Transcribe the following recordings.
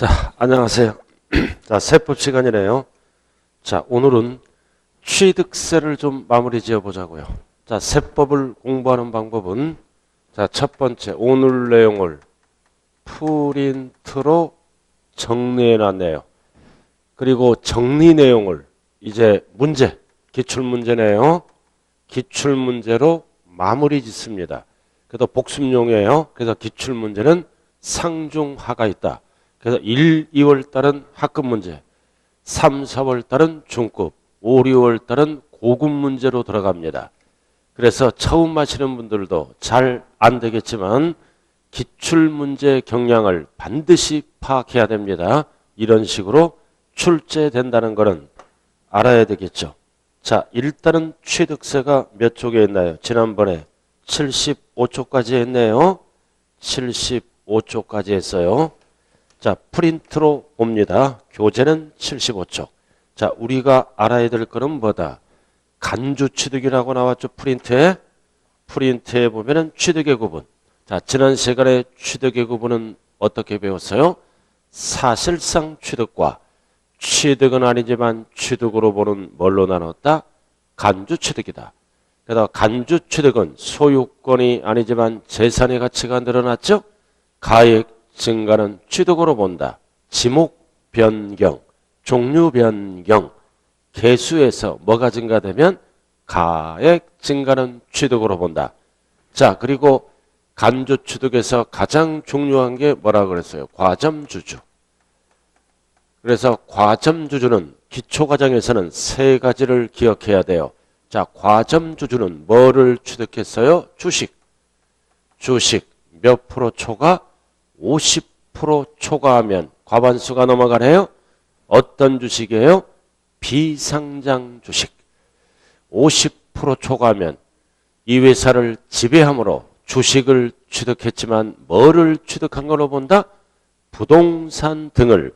자, 안녕하세요. 자, 세법 시간이네요. 자, 오늘은 취득세를 좀 마무리 지어 보자고요. 자, 세법을 공부하는 방법은 자, 첫 번째 오늘 내용을 프린트로 정리해 놨네요. 그리고 정리 내용을 이제 문제, 기출문제네요. 기출문제로 마무리 짓습니다. 그래서 복습용이에요. 그래서 기출문제는 상중하가 있다. 그래서 1, 2월 달은 학급 문제, 3, 4월 달은 중급, 5, 6월 달은 고급 문제로 들어갑니다. 그래서 처음 하시는 분들도 잘 안 되겠지만 기출문제 경향을 반드시 파악해야 됩니다. 이런 식으로 출제된다는 것은 알아야 되겠죠. 자, 일단은 취득세가 몇 쪽에 있나요? 지난번에 75쪽까지 했네요. 75쪽까지 했어요. 자, 프린트로 봅니다. 교재는 75쪽. 자, 우리가 알아야 될 거는 뭐다? 간주 취득이라고 나왔죠. 프린트에. 프린트에 보면은 취득의 구분. 자, 지난 시간에 취득의 구분은 어떻게 배웠어요? 사실상 취득과 취득은 아니지만 취득으로 보는 뭘로 나눴다? 간주 취득이다. 그래서 간주 취득은 소유권이 아니지만 재산의 가치가 늘어났죠? 가액 증가는 취득으로 본다. 지목 변경, 종류 변경, 개수에서 뭐가 증가되면 가액 증가는 취득으로 본다. 자, 그리고 간주 취득에서 가장 중요한 게 뭐라고 그랬어요? 과점주주. 그래서 과점주주는 기초과정에서는 세 가지를 기억해야 돼요. 자, 과점주주는 뭐를 취득했어요? 주식. 주식 몇 프로 초과? 50% 초과하면 과반수가 넘어가네요. 어떤 주식이에요? 비상장 주식. 50% 초과하면 이 회사를 지배함으로 주식을 취득했지만 뭐를 취득한 걸로 본다? 부동산 등을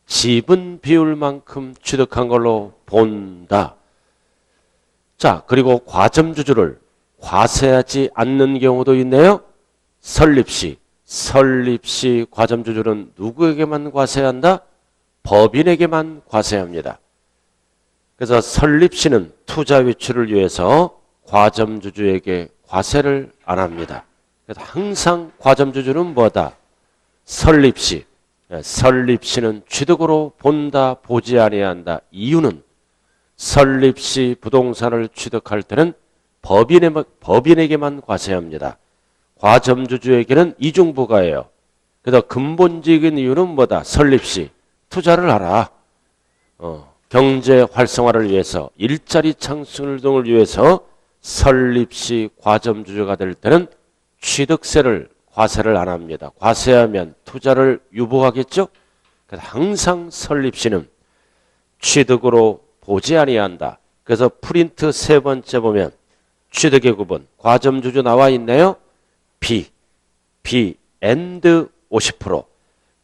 지분 비율만큼 취득한 걸로 본다. 자, 그리고 과점주주를 과세하지 않는 경우도 있네요. 설립시. 설립시 과점주주는 누구에게만 과세한다? 법인에게만 과세합니다. 그래서 설립시는 투자 유치를 위해서 과점주주에게 과세를 안 합니다. 그래서 항상 과점주주는 뭐다? 설립시. 설립시는 취득으로 본다, 보지 아니한다. 이유는 설립시 부동산을 취득할 때는 법인에게만 과세합니다. 과점주주에게는 이중부가예요. 그래서 근본적인 이유는 뭐다? 설립시 투자를 하라. 경제 활성화를 위해서 일자리 창출 등을 위해서 설립시 과점주주가 될 때는 취득세를 과세를 안 합니다. 과세하면 투자를 유보하겠죠? 그래서 항상 설립시는 취득으로 보지 아니한다. 그래서 프린트 세 번째 보면 취득의 구분 과점주주 나와 있네요. B and 50%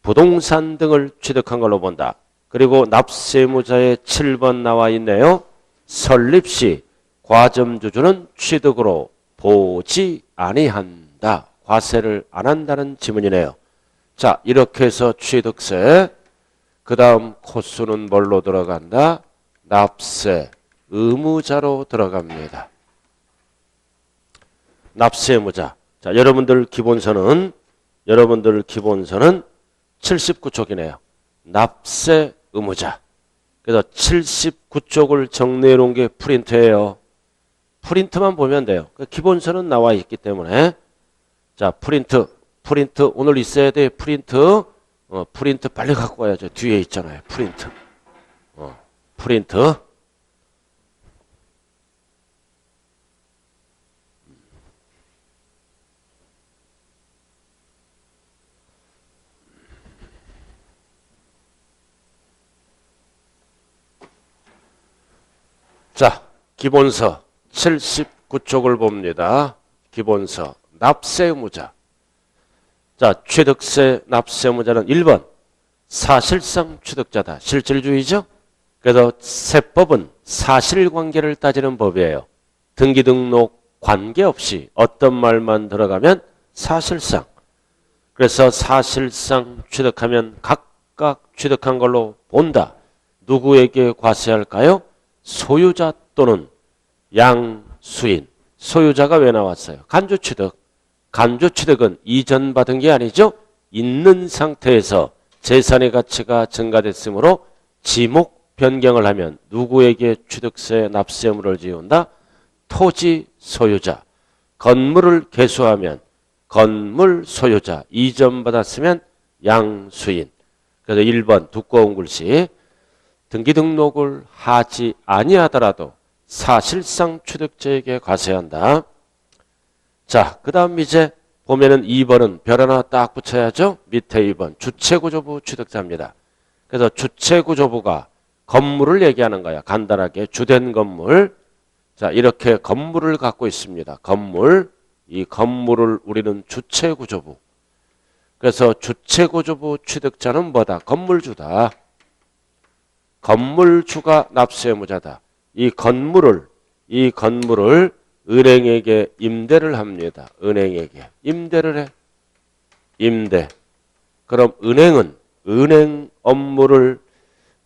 부동산 등을 취득한 걸로 본다. 그리고 납세무자의 7번 나와 있네요. 설립시 과점주주는 취득으로 보지 아니한다. 과세를 안 한다는 지문이네요. 자, 이렇게 해서 취득세, 그 다음 코스는 뭘로 들어간다? 납세 의무자로 들어갑니다. 납세의무자. 자, 여러분들 기본서는 79쪽이네요. 납세 의무자. 그래서 79쪽을 정리해 놓은 게 프린트예요. 프린트만 보면 돼요. 기본서는 나와 있기 때문에. 자, 프린트 오늘 있어야 돼. 프린트. 프린트 빨리 갖고 와야죠. 뒤에 있잖아요. 프린트. 프린트. 자, 기본서 79쪽을 봅니다. 기본서 납세의무자. 자, 취득세 납세의무자는 1번 사실상 취득자다. 실질주의죠. 그래서 세법은 사실관계를 따지는 법이에요. 등기등록 관계없이 어떤 말만 들어가면 사실상. 그래서 사실상 취득하면 각 즉각 취득한 걸로 본다. 누구에게 과세할까요? 소유자 또는 양수인. 소유자가 왜 나왔어요? 간주취득. 간주취득은 이전 받은 게 아니죠. 있는 상태에서 재산의 가치가 증가됐으므로 지목 변경을 하면 누구에게 취득세 납세 의무를 지운다? 토지 소유자. 건물을 개수하면 건물 소유자. 이전 받았으면 양수인. 그래서 1번 두꺼운 글씨. 등기 등록을 하지 아니하더라도 사실상 취득자에게 과세한다. 자, 그 다음 이제 보면은 2번은 별 하나 딱 붙여야죠. 밑에 2번 주체구조부 취득자입니다. 그래서 주체구조부가 건물을 얘기하는 거야. 간단하게 주된 건물. 자, 이렇게 건물을 갖고 있습니다. 건물. 이 건물을 우리는 주체구조부. 그래서 주체구조부 취득자는 뭐다? 건물주다. 건물주가 납세 의무자다. 이 건물을 은행에게 임대를 합니다. 은행에게 임대를 해. 임대. 그럼 은행은 은행 업무를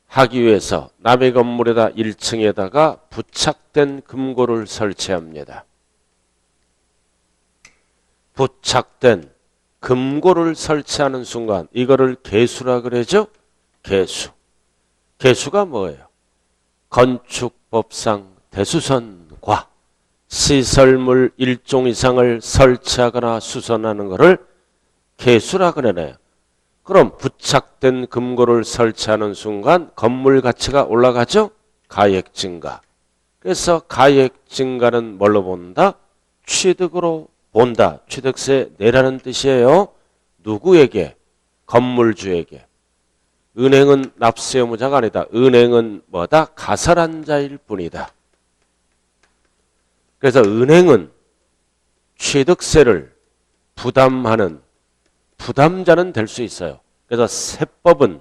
하기 위해서 남의 건물에다 1층에다가 부착된 금고를 설치합니다. 부착된 금고를 설치하는 순간 이거를 개수라 그러죠? 개수. 개수가 뭐예요? 건축법상 대수선과 시설물 일종 이상을 설치하거나 수선하는 것을 개수라 그러네요. 그럼 부착된 금고를 설치하는 순간 건물 가치가 올라가죠? 가액 증가. 그래서 가액 증가는 뭘로 본다? 취득으로 본다. 취득세 내라는 뜻이에요. 누구에게? 건물주에게. 은행은 납세 의무자가 아니다. 은행은 뭐다? 가설한 자일 뿐이다. 그래서 은행은 취득세를 부담하는 부담자는 될 수 있어요. 그래서 세법은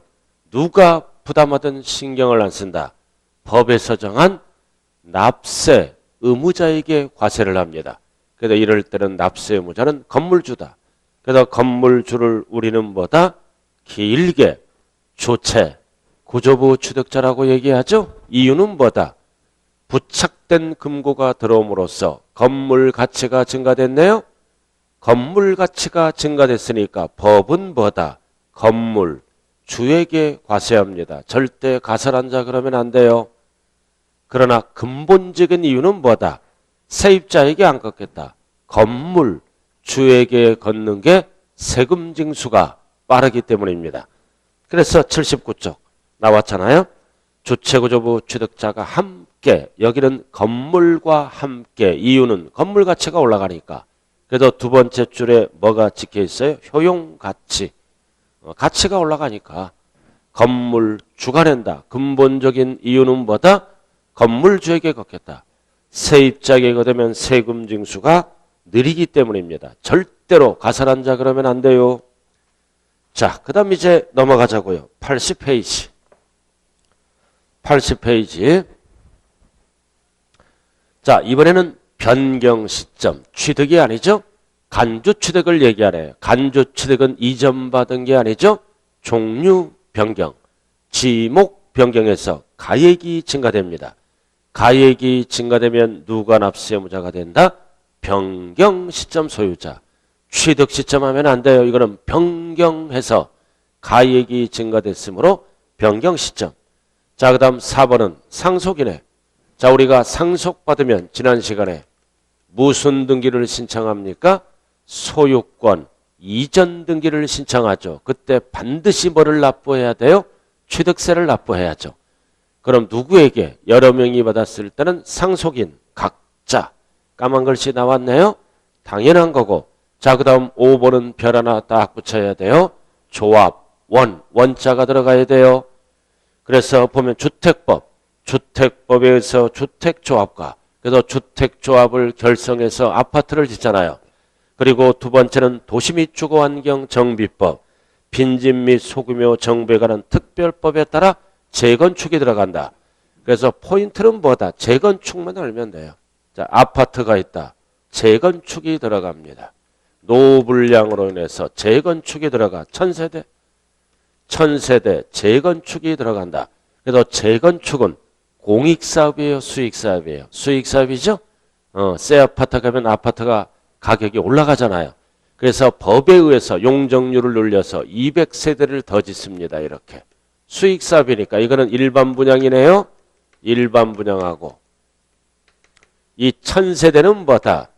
누가 부담하든 신경을 안 쓴다. 법에서 정한 납세 의무자에게 과세를 합니다. 그래서 이럴 때는 납세 의무자는 건물주다. 그래서 건물주를 우리는 뭐다? 길게 주체, 구조부 취득자라고 얘기하죠. 이유는 뭐다? 부착된 금고가 들어옴으로써 건물 가치가 증가됐네요. 건물 가치가 증가됐으니까 법은 뭐다? 건물 주에게 과세합니다. 절대 가설한 자 그러면 안 돼요. 그러나 근본적인 이유는 뭐다? 세입자에게 안 걷겠다. 건물 주에게 걷는 게 세금 징수가 빠르기 때문입니다. 그래서 79쪽 나왔잖아요. 주체구조부 취득자가 함께, 여기는 건물과 함께, 이유는 건물 가치가 올라가니까. 그래서 두 번째 줄에 뭐가 찍혀 있어요? 효용가치. 가치가 올라가니까 건물주가 낸다. 근본적인 이유는 뭐다? 건물주에게 걷겠다. 세입자에게 걷으면 세금 징수가 느리기 때문입니다. 절대로 가설한 자 그러면 안 돼요. 자, 그 다음 이제 넘어가자고요. 80페이지. 80페이지. 자, 이번에는 변경 시점. 취득이 아니죠? 간주 취득을 얘기하래요. 간주 취득은 이전 받은 게 아니죠? 종류 변경. 지목 변경에서 가액이 증가됩니다. 가액이 증가되면 누가 납세 의무자가 된다? 변경 시점 소유자. 취득 시점 하면 안 돼요. 이거는 변경해서 가액이 증가됐으므로 변경 시점. 자, 그 다음 4번은 상속이네. 자, 우리가 상속받으면 지난 시간에 무슨 등기를 신청합니까? 소유권 이전 등기를 신청하죠. 그때 반드시 뭐를 납부해야 돼요? 취득세를 납부해야죠. 그럼 누구에게? 여러 명이 받았을 때는 상속인 각자. 까만 글씨 나왔네요. 당연한 거고. 자, 그 다음 5번은 별 하나 딱 붙여야 돼요. 조합, 원자가 들어가야 돼요. 그래서 보면 주택법, 주택법에 의해서 주택조합과, 그래서 주택조합을 결성해서 아파트를 짓잖아요. 그리고 두 번째는 도시 및 주거환경 정비법, 빈집 및 소규모 정비에 관한 특별법에 따라 재건축이 들어간다. 그래서 포인트는 뭐다? 재건축만 알면 돼요. 자, 아파트가 있다. 재건축이 들어갑니다. 노후불량으로 인해서 재건축이 들어가. 1000세대. 천세대 재건축이 들어간다. 그래서 재건축은 공익사업이에요, 수익사업이에요? 수익사업이죠? 새 아파트 가면 아파트가 가격이 올라가잖아요. 그래서 법에 의해서 용적률을 늘려서 200세대를 더 짓습니다. 이렇게. 수익사업이니까 이거는 일반 분양이네요. 일반 분양하고 이 1000세대는 뭐다?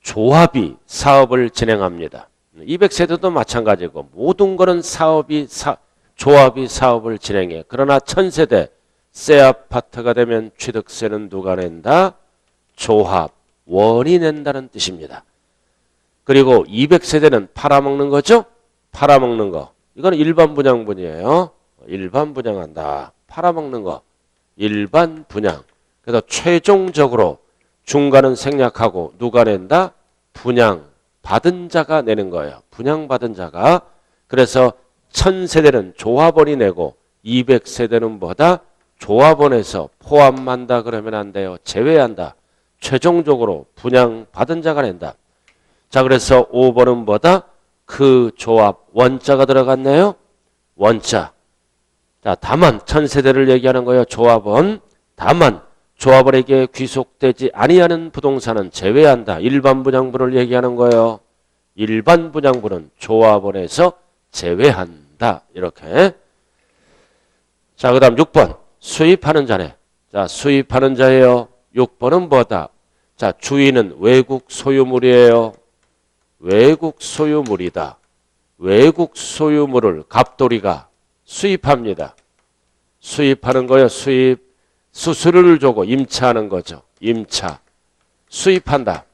조합이 사업을 진행합니다. 200세대도 마찬가지고 모든 거는 조합이 사업을 진행해. 그러나 1000세대 새 아파트가 되면 취득세는 누가 낸다? 조합원이 낸다는 뜻입니다. 그리고 200세대는 팔아먹는 거죠? 팔아먹는 거. 이건 일반 분양분이에요. 일반 분양한다. 팔아먹는 거. 일반 분양. 그래서 최종적으로 중간은 생략하고 누가 낸다? 분양 받은 자가 내는 거예요. 분양받은 자가. 그래서 1000세대는 조합원이 내고 200세대는 뭐다? 조합원에서 포함한다 그러면 안 돼요. 제외한다. 최종적으로 분양받은 자가 낸다. 자, 그래서 5번은 뭐다? 그 조합 원자가 들어갔네요. 원자. 자, 다만 1000세대를 얘기하는 거예요. 조합원. 다만 조합원에게 귀속되지 아니하는 부동산은 제외한다. 일반 분양분을 얘기하는 거예요. 일반 분양분은 조합원에서 제외한다. 이렇게. 자, 그 다음 6번. 수입하는 자네. 자, 수입하는 자예요. 6번은 뭐다? 자, 주인은 외국 소유물이에요. 외국 소유물이다. 외국 소유물을 갑돌이가 수입합니다. 수입하는 거예요. 수입. 수수료를 주고 임차하는 거죠. 임차. 수입한다.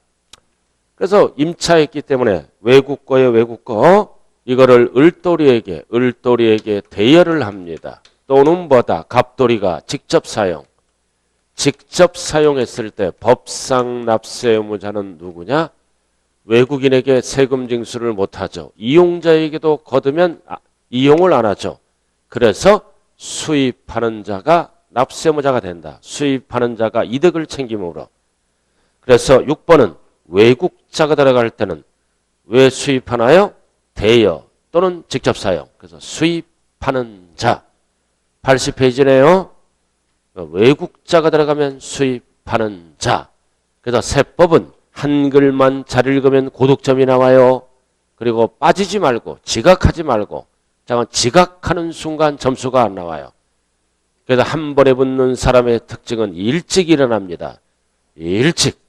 그래서 임차했기 때문에 외국 거예요. 외국 거. 이거를 을돌이에게 대여를 합니다. 또는 뭐다? 갑돌이가 직접 사용. 직접 사용했을 때 법상 납세 의무자는 누구냐? 외국인에게 세금 징수를 못하죠. 이용자에게도 거두면 이용을 안 하죠. 그래서 수입하는 자가 납세 의무자가 된다. 수입하는 자가 이득을 챙김으로. 그래서 6번은 외국자가 들어갈 때는 왜 수입하나요? 대여 또는 직접 사용. 그래서 수입하는 자. 80페이지네요. 외국자가 들어가면 수입하는 자. 그래서 세법은 한글만 잘 읽으면 고득점이 나와요. 그리고 빠지지 말고 지각하지 말고 잠깐 지각하는 순간 점수가 안 나와요. 그래서 한 번에 붙는 사람의 특징은 일찍 일어납니다. 일찍.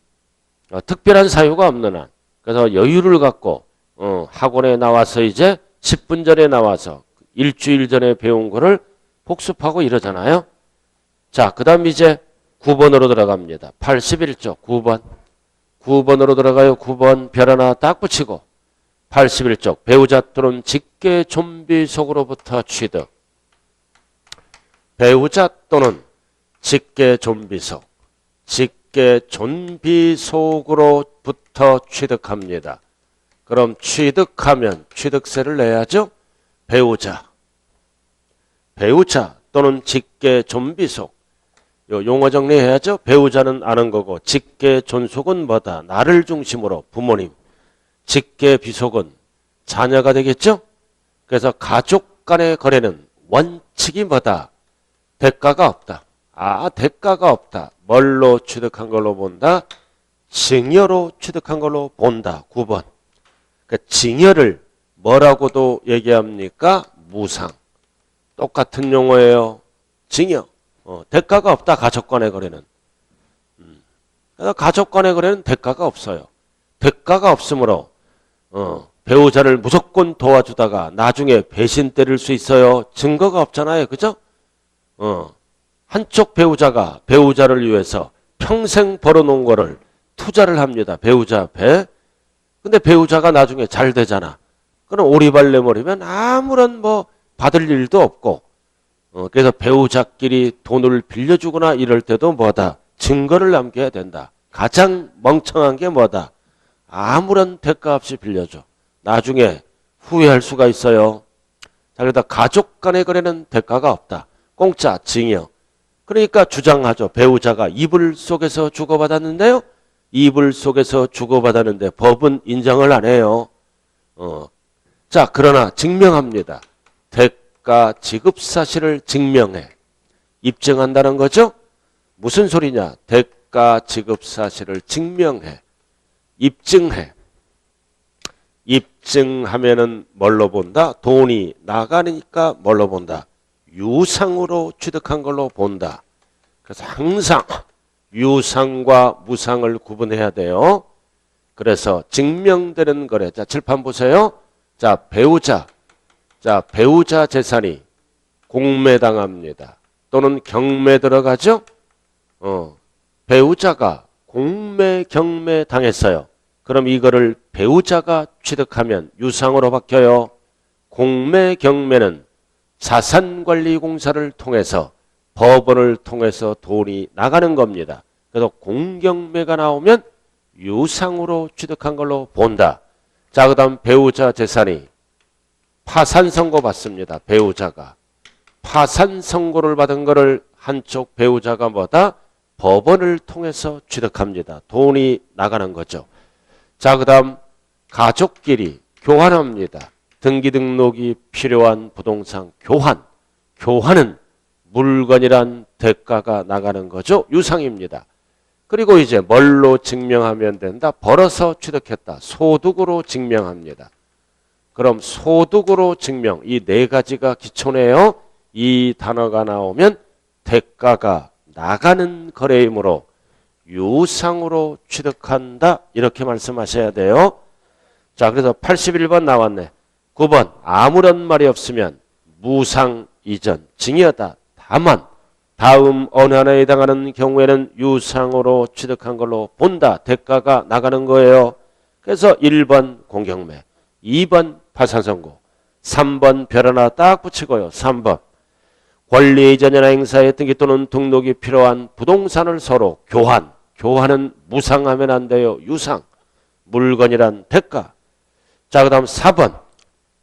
특별한 사유가 없는 한. 그래서 여유를 갖고 학원에 나와서 이제 10분 전에 나와서 일주일 전에 배운 거를 복습하고 이러잖아요. 자, 그 다음 이제 9번으로 들어갑니다. 81쪽 9번. 9번으로 들어가요. 9번 별 하나 딱 붙이고 81쪽 배우자 또는 직계 좀비 속으로부터 취득. 배우자 또는 직계 좀비 속. 직계 좀비 속으로부터 취득합니다. 그럼 취득하면 취득세를 내야죠. 배우자 또는 직계 좀비 속. 요 용어 정리해야죠. 배우자는 아는 거고 직계 존속은 뭐다? 나를 중심으로 부모님. 직계 비속은 자녀가 되겠죠. 그래서 가족 간의 거래는 원칙이 뭐다? 대가가 없다. 대가가 없다. 뭘로 취득한 걸로 본다? 증여로 취득한 걸로 본다. 9번. 그러니까 증여를 뭐라고도 얘기합니까? 무상. 똑같은 용어예요. 증여. 대가가 없다. 가족 간의 거래는. 그래서 가족 간의 거래는 대가가 없어요. 대가가 없으므로 배우자를 무조건 도와주다가 나중에 배신 때릴 수 있어요. 증거가 없잖아요. 그죠? 한쪽 배우자가 배우자를 위해서 평생 벌어놓은 거를 투자를 합니다. 배우자 앞에. 근데 배우자가 나중에 잘 되잖아. 그럼 오리발 내버리면 아무런 받을 일도 없고 그래서 배우자끼리 돈을 빌려주거나 이럴 때도 뭐다? 증거를 남겨야 된다. 가장 멍청한 게 뭐다? 아무런 대가 없이 빌려줘. 나중에 후회할 수가 있어요. 자, 그러다 가족 간의 거래는 대가가 없다. 공짜, 증여. 그러니까 주장하죠. 배우자가 이불 속에서 주고받았는데요. 이불 속에서 주고받았는데 법은 인정을 안 해요. 자, 그러나 증명합니다. 대가 지급 사실을 증명해. 입증한다는 거죠? 무슨 소리냐? 대가 지급 사실을 증명해. 입증해. 입증하면은 뭘로 본다? 돈이 나가니까 뭘로 본다? 유상으로 취득한 걸로 본다. 그래서 항상 유상과 무상을 구분해야 돼요. 그래서 증명되는 거래. 자, 칠판 보세요. 자, 배우자. 자, 배우자 재산이 공매당합니다. 또는 경매 들어가죠? 배우자가 공매, 경매 당했어요. 그럼 이거를 배우자가 취득하면 유상으로 바뀌어요. 공매, 경매는 자산관리공사를 통해서 법원을 통해서 돈이 나가는 겁니다. 그래서 공경매가 나오면 유상으로 취득한 걸로 본다. 자, 그 다음 배우자 재산이 파산선고 받습니다. 배우자가. 파산선고를 받은 거를 한쪽 배우자가 뭐다? 법원을 통해서 취득합니다. 돈이 나가는 거죠. 자, 그 다음 가족끼리 교환합니다. 등기등록이 필요한 부동산 교환. 교환은 물건이란 대가가 나가는 거죠. 유상입니다. 그리고 이제 뭘로 증명하면 된다? 벌어서 취득했다. 소득으로 증명합니다. 그럼 소득으로 증명, 이 네 가지가 기초네요. 이 단어가 나오면 대가가 나가는 거래이므로 유상으로 취득한다. 이렇게 말씀하셔야 돼요. 자, 그래서 81번 나왔네. 9번 아무런 말이 없으면 무상 이전 증여다. 다만 다음 어느 하나에 해당하는 경우에는 유상으로 취득한 걸로 본다. 대가가 나가는 거예요. 그래서 1번 공경매, 2번 파산선고, 3번 별 하나 딱 붙이고요. 3번 권리 이전이나 행사에 등기 또는 등록이 필요한 부동산을 서로 교환. 교환은 무상하면 안 돼요. 유상. 물건이란 대가. 자, 그 다음 4번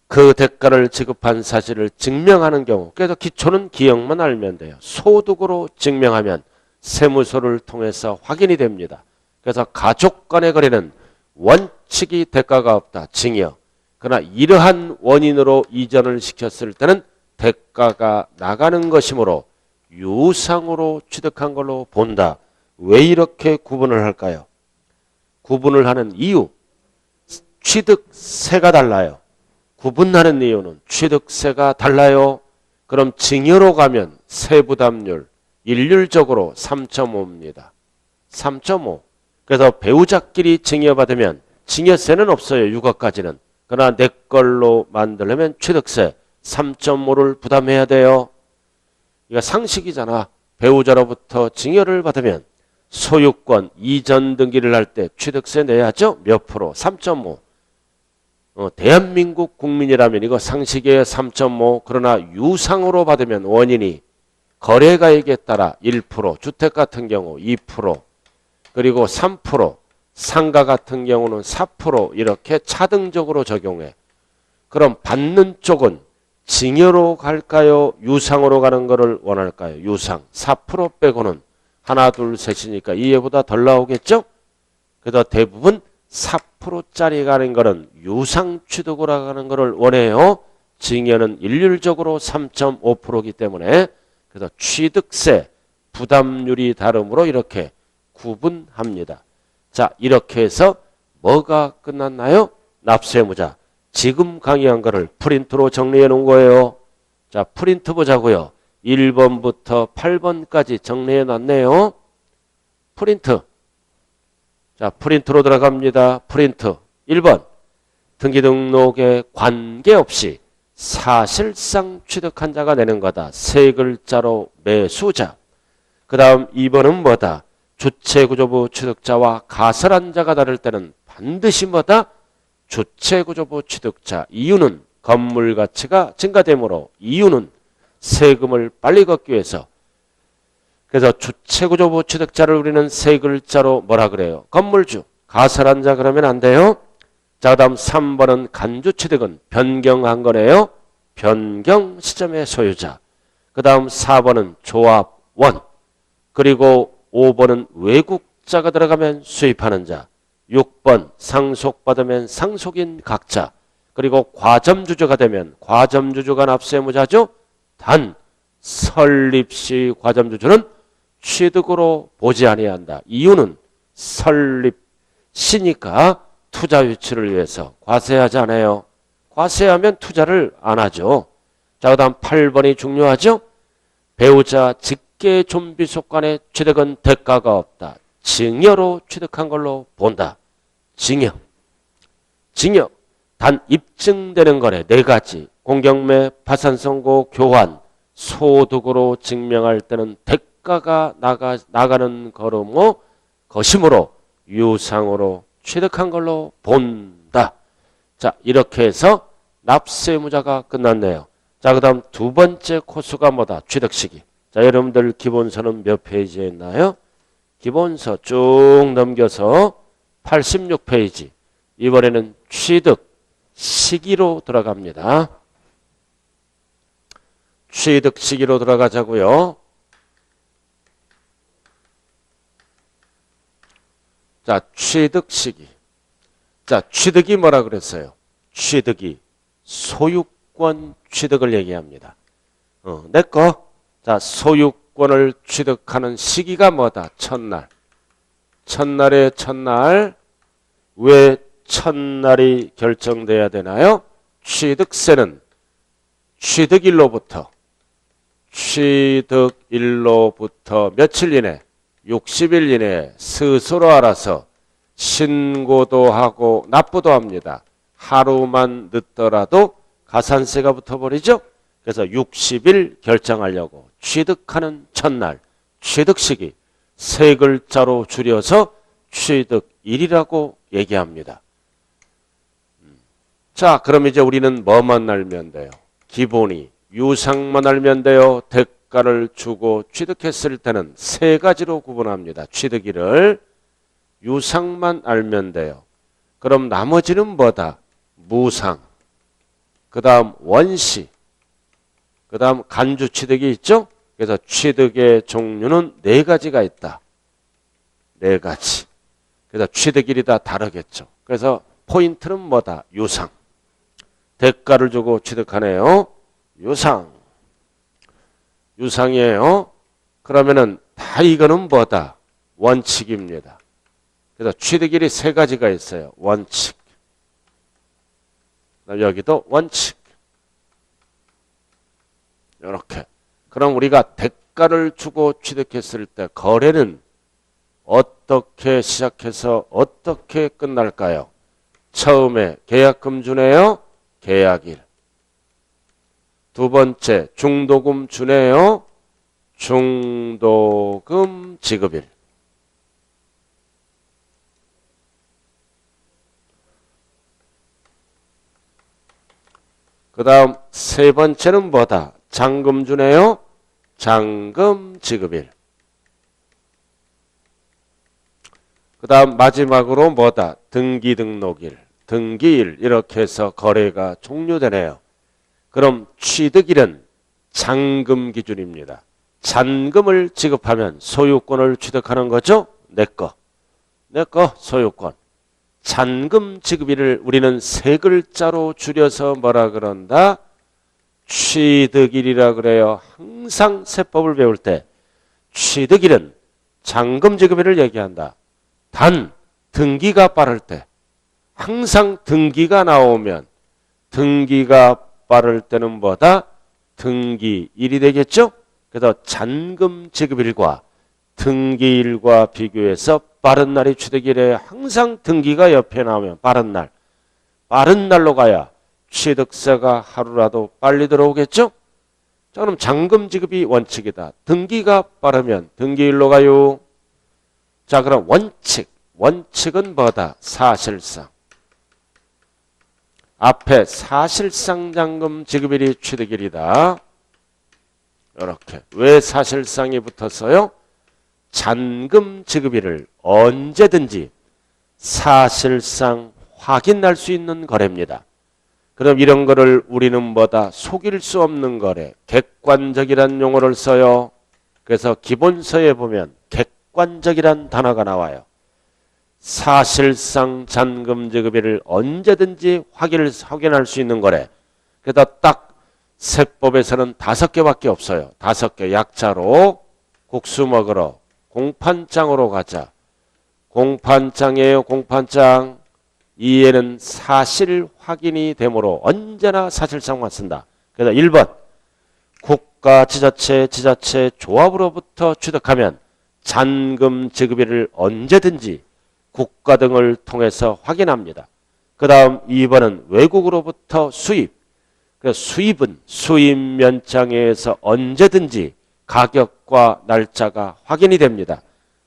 그 대가를 지급한 사실을 증명하는 경우. 그래서 기초는 기억만 알면 돼요. 소득으로 증명하면 세무서를 통해서 확인이 됩니다. 그래서 가족 간의 거래는 원칙이 대가가 없다. 증여. 그러나 이러한 원인으로 이전을 시켰을 때는 대가가 나가는 것이므로 유상으로 취득한 걸로 본다. 왜 이렇게 구분을 할까요? 구분을 하는 이유. 취득세가 달라요. 구분하는 이유는 취득세가 달라요. 그럼 증여로 가면 세부담률 일률적으로 3.5입니다. 3.5. 그래서 배우자끼리 증여받으면 증여세는 없어요. 6억까지는. 그러나 내 걸로 만들려면 취득세 3.5를 부담해야 돼요. 이거 상식이잖아. 배우자로부터 증여를 받으면 소유권 이전 등기를 할 때 취득세 내야죠. 몇 프로? 3.5. 대한민국 국민이라면 이거 상식이에요. 3.5. 그러나 유상으로 받으면 원인이 거래가액에 따라 1%, 주택 같은 경우 2%, 그리고 3%, 상가 같은 경우는 4% 이렇게 차등적으로 적용해. 그럼 받는 쪽은 증여로 갈까요? 유상으로 가는 거를 원할까요? 유상. 4% 빼고는 하나, 둘, 셋이니까 이해보다 덜 나오겠죠? 그래서 대부분 4%짜리 가는 거는 유상 취득으로 가는 거를 원해요. 증여는 일률적으로 3.5%이기 때문에 그래서 취득세 부담률이 다르므로 이렇게 구분합니다. 자, 이렇게 해서 뭐가 끝났나요? 납세의무자. 지금 강의한 거를 프린트로 정리해 놓은 거예요. 자, 프린트 보자고요. 1번부터 8번까지 정리해 놨네요. 프린트. 자, 프린트로 들어갑니다. 프린트. 1번. 등기등록에 관계없이 사실상 취득한 자가 내는 거다. 세 글자로 매수자. 그 다음 2번은 뭐다? 주체구조부 취득자와 가설한 자가 다를 때는 반드시 뭐다? 주체구조부 취득자. 이유는 건물 가치가 증가되므로, 이유는 세금을 빨리 걷기 위해서. 그래서 주체구조부 취득자를 우리는 세 글자로 뭐라 그래요? 건물주. 가설한 자 그러면 안 돼요. 자, 그 다음 3번은 간주취득은 변경한 거네요. 변경 시점의 소유자. 그 다음 4번은 조합원. 그리고 5번은 외국자가 들어가면 수입하는 자. 6번 상속받으면 상속인 각자. 그리고 과점주저가 되면 과점주저가 납세의무자죠. 단 설립시 과점주저는 취득으로 보지 아니한다. 이유는 설립시니까 투자 유치를 위해서 과세하지 않아요. 과세하면 투자를 안 하죠. 자, 그 다음 8번이 중요하죠. 배우자 직계 좀비 속간의 취득은 대가가 없다. 증여로 취득한 걸로 본다. 증여. 단 입증되는 거래 4가지. 공경매, 파산선고, 교환, 소득으로 증명할 때는 대가가 나가는 것이므로 유상으로 취득한 걸로 본다. 자, 이렇게 해서 납세의무자가 끝났네요. 자, 그 다음 두 번째 코스가 뭐다? 취득시기. 자, 여러분들 기본서는 몇 페이지에 있나요? 기본서 쭉 넘겨서 86페이지. 이번에는 취득시기로 들어갑니다. 취득시기로 들어가자고요. 자, 취득시기. 자, 취득이 뭐라 그랬어요? 취득이 소유권 취득을 얘기합니다. 내 거. 자, 소유권을 취득하는 시기가 뭐다? 첫날. 첫날의 첫날. 왜 첫날이 결정돼야 되나요? 취득세는 취득일로부터 며칠 이내? 60일 이내에 스스로 알아서 신고도 하고 납부도 합니다. 하루만 늦더라도 가산세가 붙어버리죠. 그래서 60일 결정하려고 취득하는 첫날, 취득시기, 세 글자로 줄여서 취득일이라고 얘기합니다. 자, 그럼 이제 우리는 뭐만 알면 돼요? 기본이 유상만 알면 돼요. 대가를 주고 취득했을 때는 세 가지로 구분합니다. 취득일을 유상만 알면 돼요. 그럼 나머지는 뭐다? 무상, 그 다음 원시, 그 다음 간주취득이 있죠? 그래서 취득의 종류는 4가지가 있다. 4가지. 그래서 취득일이 다 다르겠죠. 그래서 포인트는 뭐다? 유상. 대가를 주고 취득하네요. 유상. 유상이에요. 그러면은 다 이거는 뭐다? 원칙입니다. 그래서 취득일이 3가지가 있어요. 원칙. 여기도 원칙. 이렇게. 그럼 우리가 대가를 주고 취득했을 때 거래는 어떻게 시작해서 어떻게 끝날까요? 처음에 계약금 주네요. 계약일. 두 번째 중도금 주네요. 중도금 지급일. 그 다음 세 번째는 뭐다? 잔금 주네요. 잔금 지급일. 그 다음 마지막으로 뭐다? 등기 등록일. 등기일. 이렇게 해서 거래가 종료되네요. 그럼 취득일은 잔금 기준입니다. 잔금을 지급하면 소유권을 취득하는 거죠. 내 거 소유권. 잔금 지급일을 우리는 3글자로 줄여서 뭐라 그런다? 취득일이라 그래요. 항상 세법을 배울 때 취득일은 잔금 지급일을 얘기한다. 단 등기가 빠를 때, 항상 등기가 나오면 등기가 빠를 때는 뭐다? 등기일이 되겠죠? 그래서 잔금 지급일과 등기일과 비교해서 빠른 날이 취득일에 항상 등기가 옆에 나오면 빠른 날. 빠른 날로 가야 취득세가 하루라도 빨리 들어오겠죠? 자, 그럼 잔금 지급이 원칙이다. 등기가 빠르면 등기일로 가요. 자, 그럼 원칙. 원칙은 뭐다? 사실상. 앞에 사실상 잔금 지급일이 취득일이다. 이렇게. 왜 사실상이 붙었어요? 잔금 지급일을 언제든지 사실상 확인할 수 있는 거래입니다. 그럼 이런 거를 우리는 뭐다? 속일 수 없는 거래. 객관적이란 용어를 써요. 그래서 기본서에 보면 객관적이란 단어가 나와요. 사실상 잔금 지급일을 언제든지 확인할 수 있는 거래. 그래서 딱 세법에서는 5개밖에 없어요. 5개. 약자로 국수 먹으러 공판장으로 가자. 공판장이에요. 공판장. 이에는 사실 확인이 되므로 언제나 사실상만 쓴다. 그래서 1번 국가, 지자체, 조합으로부터 취득하면 잔금 지급일을 언제든지 국가 등을 통해서 확인합니다. 그 다음 2번은 외국으로부터 수입. 수입은 수입 면장에서 언제든지 가격과 날짜가 확인이 됩니다.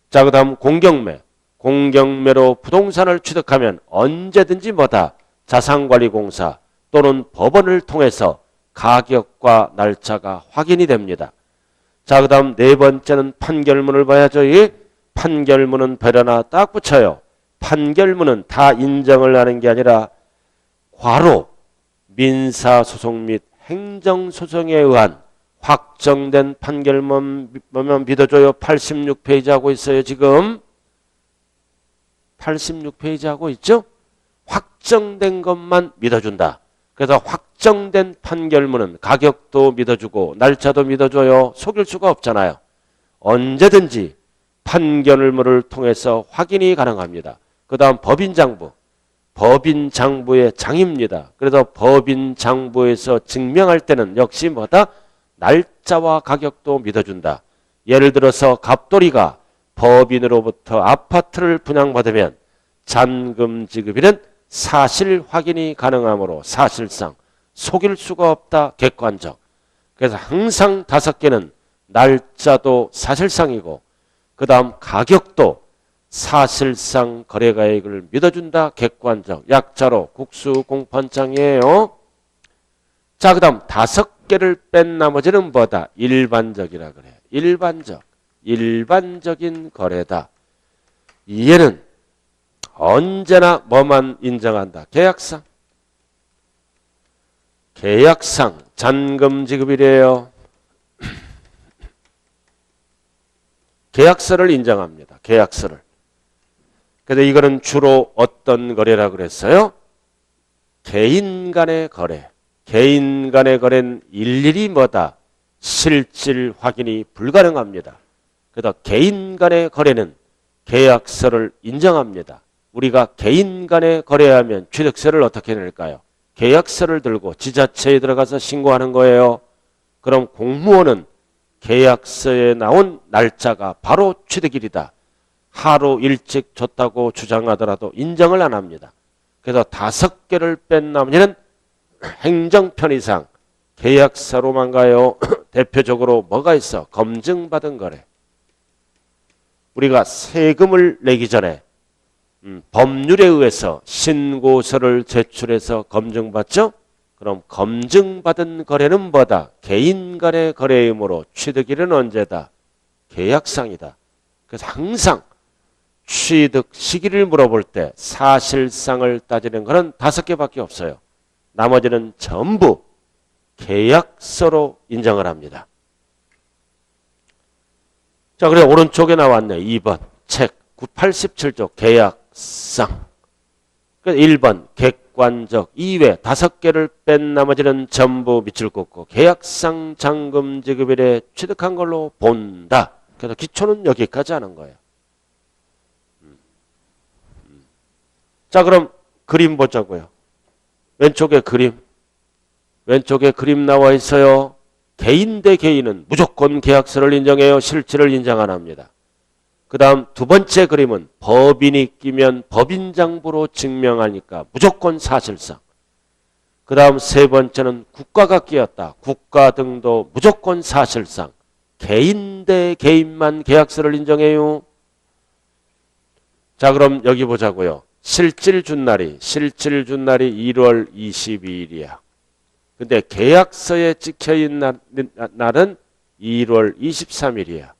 자, 그 다음 공경매. 공경매로 부동산을 취득하면 언제든지 뭐다? 자산관리공사 또는 법원을 통해서 가격과 날짜가 확인이 됩니다. 자, 그 다음 4번째는 판결문을 봐야죠. 이 판결문은 배려나 딱 붙여요. 판결문은 다 인정을 하는 게 아니라 과로 민사소송 및 행정소송에 의한 확정된 판결문 믿어줘요. 86페이지 하고 있어요. 지금 86페이지 하고 있죠? 확정된 것만 믿어준다. 그래서 확정된 판결문은 가격도 믿어주고 날짜도 믿어줘요. 속일 수가 없잖아요. 언제든지 판결문을 통해서 확인이 가능합니다. 그 다음 법인장부. 법인장부의 장입니다. 그래서 법인장부에서 증명할 때는 역시 뭐다? 날짜와 가격도 믿어준다. 예를 들어서 갑돌이가 법인으로부터 아파트를 분양받으면 잔금 지급일은 사실 확인이 가능하므로 사실상 속일 수가 없다. 객관적. 그래서 항상 5개는 날짜도 사실상이고 그 다음 가격도 사실상 거래가액을 믿어준다. 객관적. 약자로 국수 공판장이에요. 자, 그 다음 5개를 뺀 나머지는 뭐다? 일반적이라 그래. 일반적. 일반적인 거래다. 이해는 언제나 뭐만 인정한다? 계약상. 계약상 잔금 지급일이에요. 계약서를 인정합니다. 계약서를. 그래서 이거는 주로 어떤 거래라 그랬어요? 개인 간의 거래. 개인 간의 거래는 일일이 뭐다? 실질 확인이 불가능합니다. 그래서 개인 간의 거래는 계약서를 인정합니다. 우리가 개인 간에 거래하면 취득세를 어떻게 낼까요? 계약서를 들고 지자체에 들어가서 신고하는 거예요. 그럼 공무원은 계약서에 나온 날짜가 바로 취득일이다. 하루 일찍 줬다고 주장하더라도 인정을 안 합니다. 그래서 5개를 뺀 나머지는 행정편의상 계약서로만 가요. 대표적으로 뭐가 있어? 검증받은 거래. 우리가 세금을 내기 전에 법률에 의해서 신고서를 제출해서 검증받죠? 그럼 검증받은 거래는 뭐다? 개인 간의 거래이므로 취득일은 언제다? 계약상이다. 그래서 항상 취득 시기를 물어볼 때 사실상을 따지는 것은 5개밖에 없어요. 나머지는 전부 계약서로 인정을 합니다. 자, 그래 오른쪽에 나왔네. 2번 책 87조 계약상. 1번 객관적 이외 5개를 뺀 나머지는 전부 밑줄 긋고 계약상 잔금 지급일에 취득한 걸로 본다. 그래서 기초는 여기까지 하는 거예요. 자, 그럼 그림 보자고요. 왼쪽에 그림. 왼쪽에 그림 나와 있어요. 개인 대 개인은 무조건 계약서를 인정해요. 실질을 인정 안 합니다. 그 다음 2번째 그림은 법인이 끼면 법인장부로 증명하니까 무조건 사실상. 그 다음 3번째는 국가가 끼었다. 국가 등도 무조건 사실상. 개인 대 개인만 계약서를 인정해요. 자, 그럼 여기 보자고요. 실질 준 날이 1월 22일이야. 근데 계약서에 찍혀있는 날은 2월 23일이야.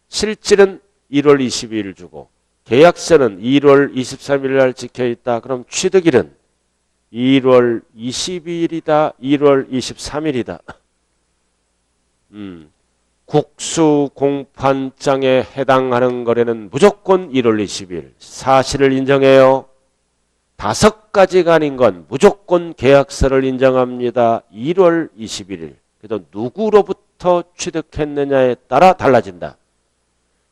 실질은 1월 22일 주고 계약서는 1월 23일 날 찍혀있다. 그럼 취득일은 1월 22일이다. 1월 23일이다. 국수 공판장에 해당하는 거래는 무조건 1월 20일. 사실을 인정해요. 5가지가 아닌 건 무조건 계약서를 인정합니다. 1월 21일. 그래도 누구로부터 취득했느냐에 따라 달라진다.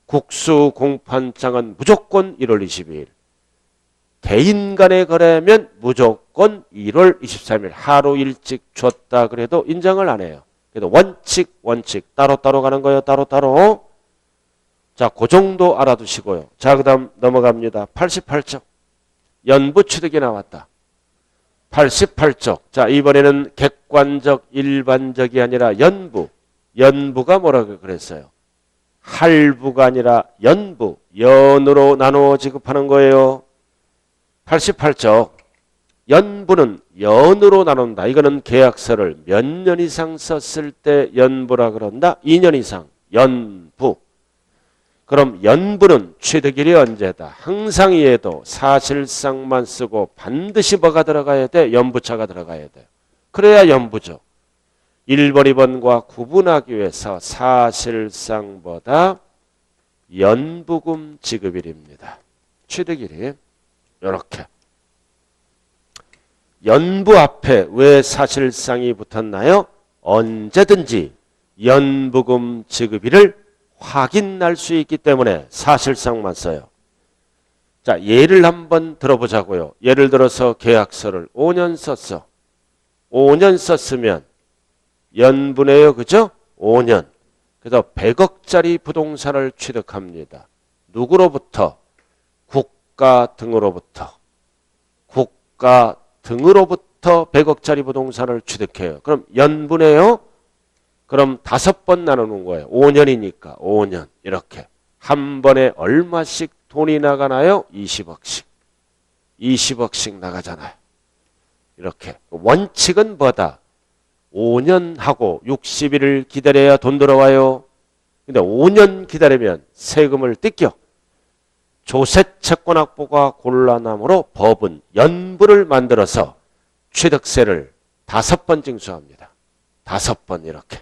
국수 공판장은 무조건 1월 22일. 대인 간의 거래면 무조건 1월 23일. 하루 일찍 줬다 그래도 인정을 안 해요. 그래도 원칙 따로따로 가는 거예요. 따로따로. 자, 그 정도 알아두시고요. 자, 그 다음 넘어갑니다. 88쪽. 연부 취득이 나왔다. 88쪽. 자, 이번에는 객관적, 일반적이 아니라 연부. 연부가 뭐라고 그랬어요? 할부가 아니라 연부. 연으로 나누어 지급하는 거예요. 88쪽. 연부는 연으로 나눈다. 이거는 계약서를 몇 년 이상 썼을 때 연부라 그런다. 2년 이상. 연부. 그럼 연부는 취득일이 언제다? 항상 이해도 사실상만 쓰고 반드시 뭐가 들어가야 돼? 연부차가 들어가야 돼요. 그래야 연부죠. 1번, 2번과 구분하기 위해서 사실상보다 연부금 지급일입니다. 취득일이. 이렇게. 연부 앞에 왜 사실상이 붙었나요? 언제든지 연부금 지급일을 확인할 수 있기 때문에 사실상만 써요. 자, 예를 한번 들어보자고요. 예를 들어서 계약서를 5년 썼어. 5년 썼으면 연분해요. 그죠? 5년. 그래서 100억짜리 부동산을 취득합니다. 누구로부터? 국가 등으로부터. 국가 등으로부터 100억짜리 부동산을 취득해요. 그럼 연분해요? 그럼 5번 나누는 거예요. 5년이니까 5년 이렇게. 한 번에 얼마씩 돈이 나가나요? 20억씩. 20억씩 나가잖아요. 이렇게. 원칙은 뭐다? 5년 하고 60일을 기다려야 돈 들어와요. 근데 5년 기다리면 세금을 뜯겨. 조세 채권 확보가 곤란하므로 법은 연부를 만들어서 취득세를 5번 징수합니다. 5번 이렇게.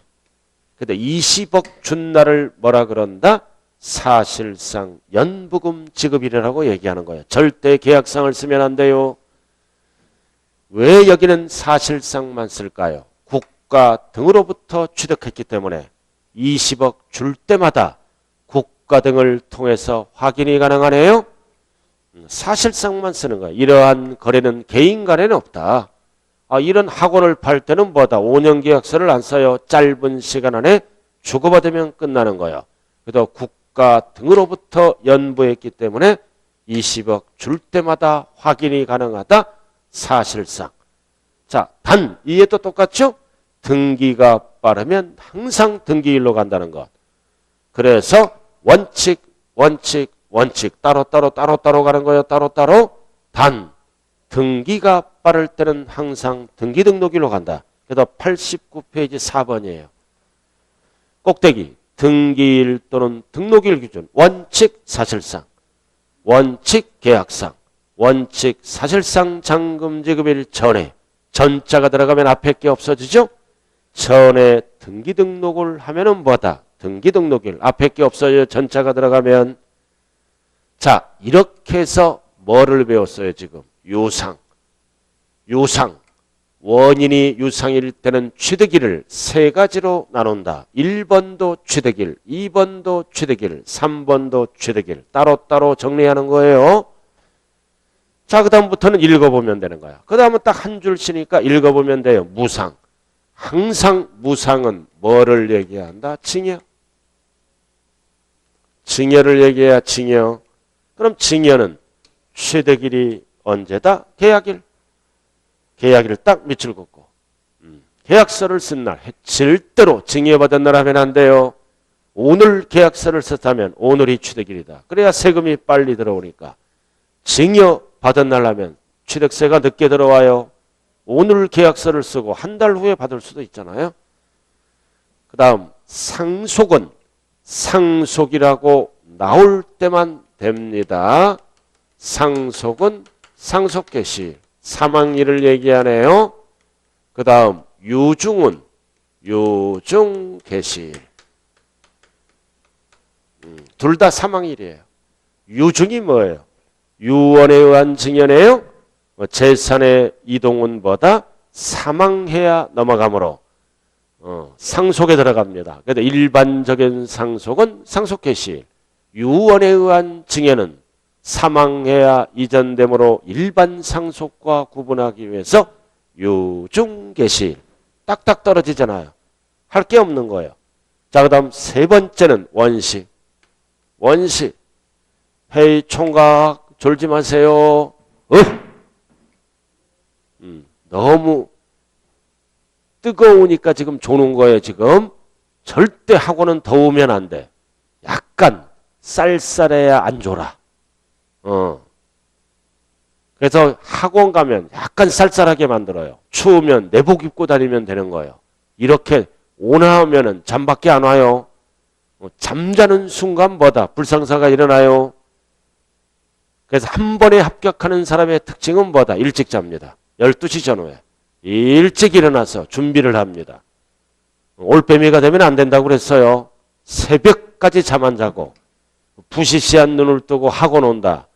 근데 20억 준 날을 뭐라 그런다? 사실상 연부금 지급일이라고 얘기하는 거예요. 절대 계약상을 쓰면 안 돼요. 왜 여기는 사실상만 쓸까요? 국가 등으로부터 취득했기 때문에 20억 줄 때마다 국가 등을 통해서 확인이 가능하네요. 사실상만 쓰는 거예요. 이러한 거래는 개인 간에는 없다. 이런 학원을 팔 때는 뭐다? 5년 계약서를 안 써요. 짧은 시간 안에 주고받으면 끝나는 거예요. 그래도 국가 등으로부터 연부했기 때문에 20억 줄 때마다 확인이 가능하다. 사실상. 자, 단 이해도 똑같죠? 등기가 빠르면 항상 등기일로 간다는 것. 그래서 원칙 따로따로 가는 거예요. 따로따로. 단 등기가 빠를 때는 항상 등기 등록일로 간다. 그래서 89페이지 4번이에요. 꼭대기 등기일 또는 등록일 기준. 원칙 사실상. 원칙 계약상. 원칙 사실상 잔금 지급일 전에. 전자가 들어가면 앞에 게 없어지죠? 전에 등기 등록을 하면은 뭐다? 등기 등록일. 앞에 게 없어요. 전자가 들어가면. 자, 이렇게 해서 뭐를 배웠어요 지금? 유상. 원인이 유상일 때는 취득일을 3가지로 나눈다. 1번도 취득일, 2번도 취득일, 3번도 취득일. 따로따로 정리하는 거예요. 자, 그 다음부터는 읽어보면 되는 거야. 그 다음은 딱 한 줄 쓰니까 읽어보면 돼요. 무상. 항상 무상은 뭐를 얘기한다? 징여. 징여를 얘기해야 징여. 그럼 징여는 취득일이 언제다? 계약일. 계약일을 딱 밑줄 긋고. 계약서를 쓴 날, 절대로 징여받은 날 하면 안 돼요. 오늘 계약서를 썼다면 오늘이 취득일이다. 그래야 세금이 빨리 들어오니까. 징여받은 날 하면 취득세가 늦게 들어와요. 오늘 계약서를 쓰고 한 달 후에 받을 수도 있잖아요. 그 다음 상속은 상속이라고 나올 때만 됩니다. 상속은 상속 개시. 사망일을 얘기하네요. 그 다음 유중은 유중 개시. 둘 다 사망일이에요. 유증이 뭐예요? 유언에 의한 증여네요. 재산의 이동은 뭐다? 사망해야 넘어가므로 상속에 들어갑니다. 그래서 일반적인 상속은 상속개시일. 유언에 의한 증여는 사망해야 이전되므로 일반 상속과 구분하기 위해서 유증개시일. 딱딱 떨어지잖아요. 할 게 없는 거예요. 자, 그 다음 세 번째는 원시. 원시. 회의 총각 졸지 마세요. 너무 뜨거우니까 지금 조는 거예요. 지금 절대 학원은 더우면 안 돼. 약간 쌀쌀해야 안 졸아. 그래서 학원 가면 약간 쌀쌀하게 만들어요. 추우면 내복 입고 다니면 되는 거예요. 이렇게 온화하면은 잠밖에 안 와요. 잠자는 순간 뭐다? 불상사가 일어나요. 그래서 한 번에 합격하는 사람의 특징은 뭐다? 일찍 잡니다. 12시 전후에. 일찍 일어나서 준비를 합니다. 올빼미가 되면 안 된다고 그랬어요. 새벽까지 잠 안 자고 부시시한 눈을 뜨고 학원 온다.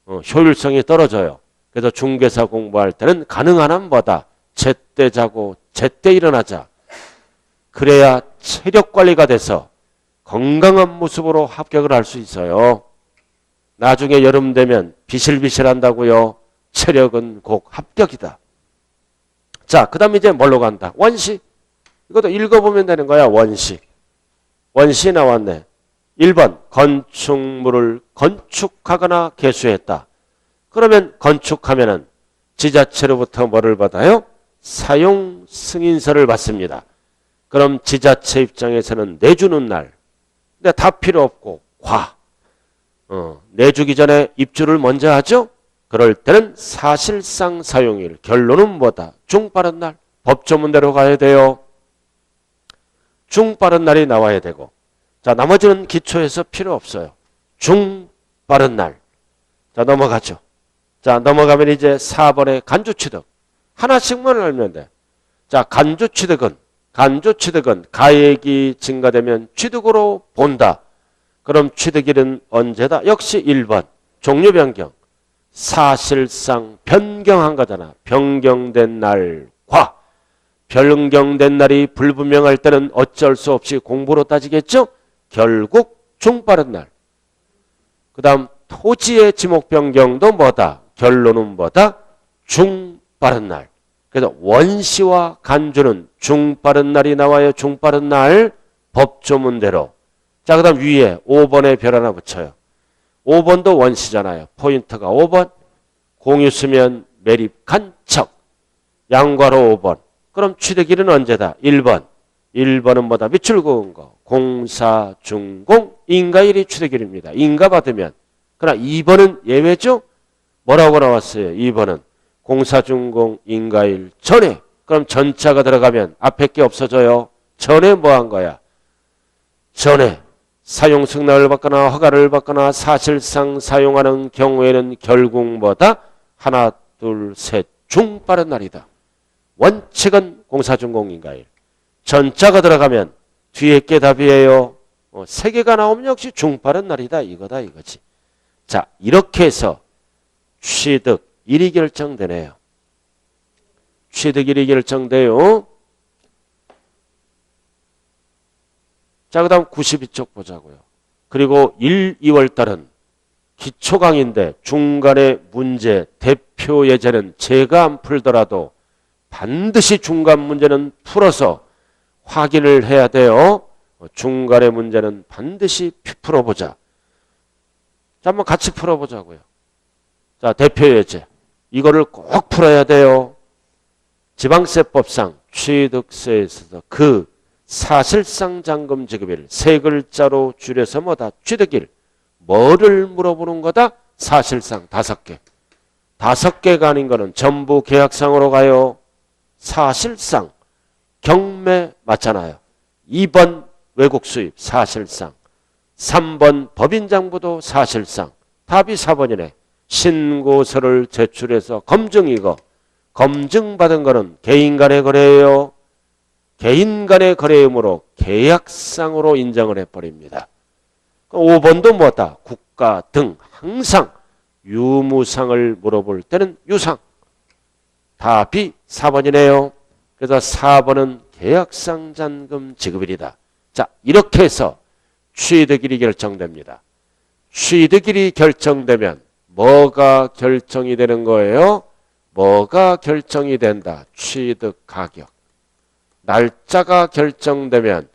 효율성이 떨어져요. 그래서 중개사 공부할 때는 가능한 한 뭐다? 제때 자고 제때 일어나자. 그래야 체력 관리가 돼서 건강한 모습으로 합격을 할 수 있어요. 나중에 여름 되면 비실비실한다고요. 체력은 곧 합격이다. 자, 그 다음에 이제 뭘로 간다? 원시. 이것도 읽어보면 되는 거야. 원시. 원시 나왔네. 1번 건축물을 건축하거나 개수했다. 그러면 건축하면은 지자체로부터 뭐를 받아요? 사용 승인서를 받습니다. 그럼 지자체 입장에서는 내주는 날. 근데 다 필요 없고 내주기 전에 입주를 먼저 하죠. 그럴 때는 사실상 사용일. 결론은 뭐다? 중빠른 날. 법조문대로 가야 돼요. 중빠른 날이 나와야 되고. 자, 나머지는 기초에서 필요 없어요. 중빠른 날. 자, 넘어가죠. 자, 넘어가면 이제 4번의 간주취득. 하나씩만 알면 돼. 자, 간주취득은 가액이 증가되면 취득으로 본다. 그럼 취득일은 언제다? 역시 1번. 종류 변경. 사실상 변경한 거잖아. 변경된 날과 변경된 날이 불분명할 때는 어쩔 수 없이 공부로 따지겠죠? 결국 중빠른 날. 그 다음 토지의 지목 변경도 뭐다? 결론은 뭐다? 중빠른 날. 그래서 원시와 간주는 중빠른 날이 나와요. 중빠른 날 법조문대로. 자, 그 다음 위에 5번에 별 하나 붙여요. 5번도 원시잖아요. 포인트가 5번. 공유 쓰면 매립 간척. 양괄호 5번. 그럼 취득일은 언제다? 1번. 1번은 뭐다? 밑줄 그은 거. 공사, 준공, 인가일이 취득일입니다. 인가 받으면. 그러나 2번은 예외죠? 뭐라고 나왔어요? 2번은 공사, 준공, 인가일 전에. 그럼 전자가 들어가면 앞에 게 없어져요. 전에 뭐 한 거야? 전에 사용 승낙을 받거나 허가를 받거나 사실상 사용하는 경우에는 결국 뭐다? 하나, 둘, 셋, 중빠른 날이다. 원칙은 공사준공인가일. 전자가 들어가면 뒤에 게 답이에요. 세 개가 나오면 역시 중빠른 날이다. 이거다 이거지. 자, 이렇게 해서 취득일이 결정되네요. 취득일이 결정돼요. 자, 그 다음 92쪽 보자고요. 그리고 1, 2월 달은 기초 강의인데 중간에 문제, 대표 예제는 제가 안 풀더라도 반드시 중간 문제는 풀어서 확인을 해야 돼요. 중간의 문제는 반드시 풀어보자. 자, 한번 같이 풀어보자고요. 자, 대표 예제. 이거를 꼭 풀어야 돼요. 지방세법상 취득세에 있어서 그 사실상 잔금 지급일 세 글자로 줄여서 뭐다? 취득일. 뭐를 물어보는 거다? 사실상 5개. 5개가 아닌 거는 전부 계약상으로 가요. 사실상 경매 맞잖아요. 2번 외국 수입 사실상. 3번 법인장부도 사실상. 답이 4번이네. 신고서를 제출해서 검증 이거. 검증받은 거는 개인 간의 거래예요. 개인 간의 거래이므로 계약상으로 인정을 해버립니다. 5번도 뭐다? 국가 등 항상 유무상을 물어볼 때는 유상. 답이 4번이네요. 그래서 4번은 계약상 잔금 지급일이다. 자, 이렇게 해서 취득일이 결정됩니다. 취득일이 결정되면 뭐가 결정이 되는 거예요? 뭐가 결정이 된다? 취득가격. 날짜가 결정되면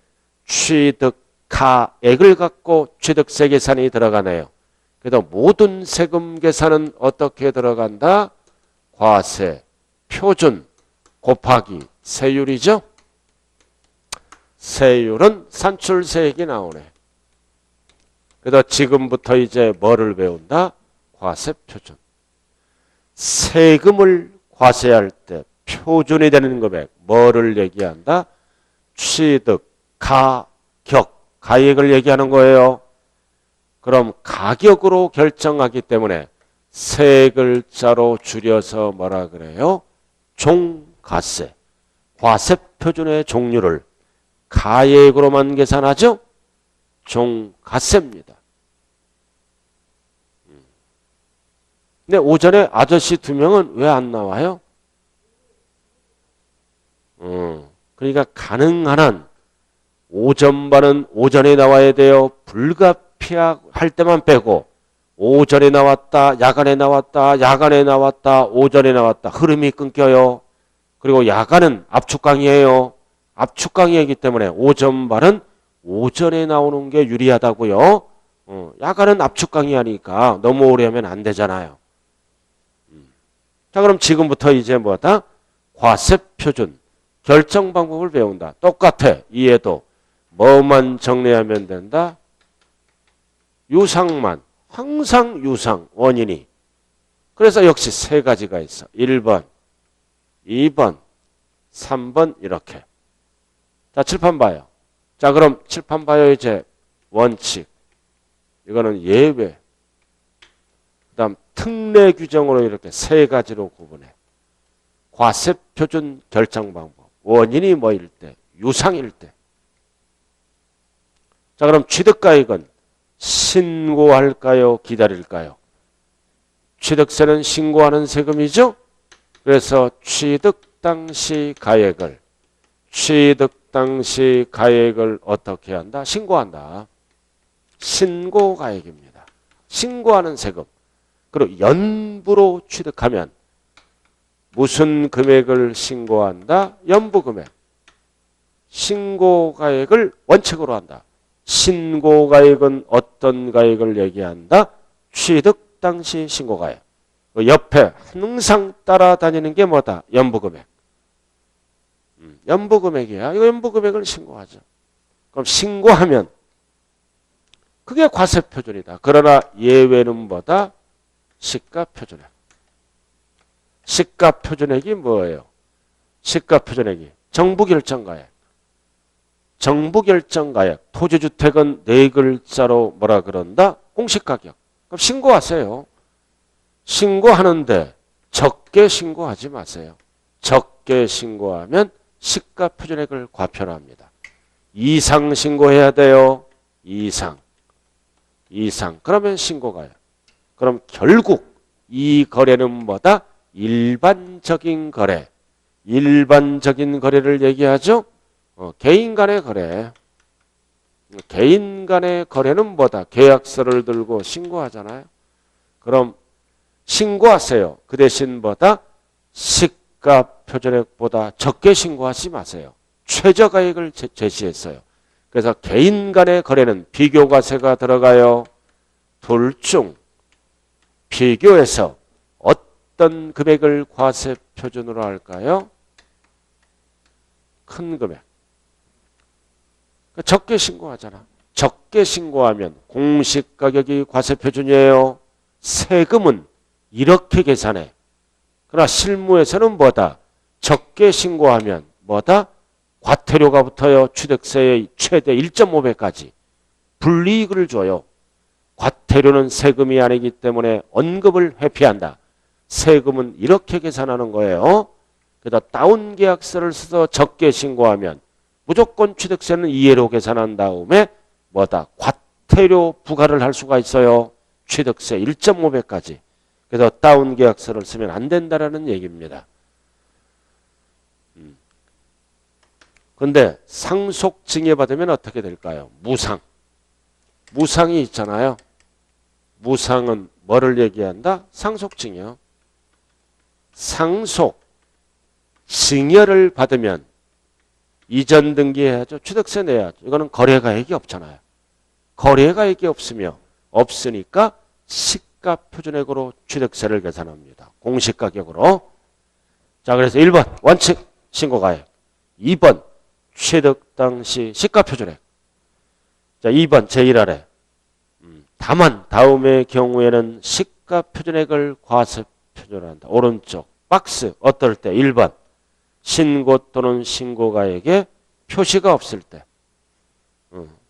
취득가액을 갖고 취득세 계산이 들어가네요. 그래서 모든 세금 계산은 어떻게 들어간다? 과세, 표준, 곱하기 세율이죠. 세율은 산출세액이 나오네. 그래서 지금부터 이제 뭐를 배운다? 과세 표준. 세금을 과세할 때 표준이 되는 금액, 뭐를 얘기한다? 취득, 가격, 가액을 얘기하는 거예요. 그럼 가격으로 결정하기 때문에 세 글자로 줄여서 뭐라 그래요? 종가세. 과세 표준의 종류를 가액으로만 계산하죠? 종가세입니다. 근데 오전에 아저씨 2명은 왜 안 나와요? 그러니까 가능한 한 오전반은 오전에 나와야 돼요. 불가피할 때만 빼고 오전에 나왔다, 야간에 나왔다, 야간에 나왔다, 오전에 나왔다. 흐름이 끊겨요. 그리고 야간은 압축강의예요. 압축강의이기 때문에 오전반은 오전에 나오는 게 유리하다고요. 야간은 압축강의 하니까 너무 오래 하면 안 되잖아요. 자, 그럼 지금부터 이제 뭐다? 과세 표준. 결정 방법을 배운다. 똑같아. 이해도. 뭐만 정리하면 된다? 유상만. 항상 유상. 원인이. 그래서 역시 세 가지가 있어. 1번, 2번, 3번 이렇게. 자, 칠판 봐요. 자, 그럼 칠판 봐요. 이제 원칙. 이거는 예외. 그 다음 특례 규정으로 이렇게 세 가지로 구분해. 과세 표준 결정 방법. 원인이 뭐일 때? 유상일 때. 자, 그럼 취득가액은 신고할까요? 기다릴까요? 취득세는 신고하는 세금이죠? 그래서 취득 당시 가액을 어떻게 한다? 신고한다. 신고가액입니다. 신고하는 세금. 그리고 연부로 취득하면 무슨 금액을 신고한다? 연부금액. 신고가액을 원칙으로 한다. 신고가액은 어떤 가액을 얘기한다? 취득 당시 신고가액. 옆에 항상 따라다니는 게 뭐다? 연부금액. 연부금액이야. 이거 연부금액을 신고하죠. 그럼 신고하면 그게 과세표준이다. 그러나 예외는 뭐다? 시가표준액. 시가표준액이 뭐예요? 시가표준액이 정부결정가액. 정부결정가액. 토지주택은 네 글자로 뭐라 그런다? 공시가격. 그럼 신고하세요. 신고하는데 적게 신고하지 마세요. 적게 신고하면 시가표준액을 과편합니다. 이상 신고해야 돼요. 이상. 그러면 신고가요. 그럼 결국 이 거래는 뭐다? 일반적인 거래. 일반적인 거래를 얘기하죠. 개인 간의 거래. 개인 간의 거래는 뭐다? 계약서를 들고 신고하잖아요. 그럼 신고하세요. 그 대신 뭐다? 시가표준액보다 적게 신고하지 마세요. 최저가액을 제시했어요. 그래서 개인 간의 거래는 비교과세가 들어가요. 둘 중 비교해서 어떤 금액을 과세 표준으로 할까요? 큰 금액. 적게 신고하잖아. 적게 신고하면 공시가격이 과세 표준이에요. 세금은 이렇게 계산해. 그러나 실무에서는 뭐다? 적게 신고하면 뭐다? 과태료가 붙어요. 취득세의 최대 1.5배까지. 불이익을 줘요. 과태료는 세금이 아니기 때문에 언급을 회피한다. 세금은 이렇게 계산하는 거예요. 그래서 다운계약서를 써서 적게 신고하면 무조건 취득세는 이해로 계산한 다음에 뭐다? 수수태료 부과를 할 수가 있어요. 취득세 1.5배까지. 그래서 다운 계약서를 쓰면 안 된다라는 얘기입니다. 근데 상속 징여받으면 어떻게 될까요? 무상. 무상이 있잖아요. 무상은 뭐를 얘기한다? 상속 징여. 상속 징여를 받으면 이전 등기해야죠. 취득세 내야죠. 이거는 거래가액이 없잖아요. 거래가액이 없으니까 시가표준액으로 취득세를 계산합니다. 공시가격으로. 자, 그래서 1번 원칙 신고가액, 2번 취득 당시 시가표준액. 자, 2번 제1아래. 다만 다음의 경우에는 시가표준액을 과세표준한다. 오른쪽 박스 어떨 때? 1번 신고 또는 신고가액에 표시가 없을 때.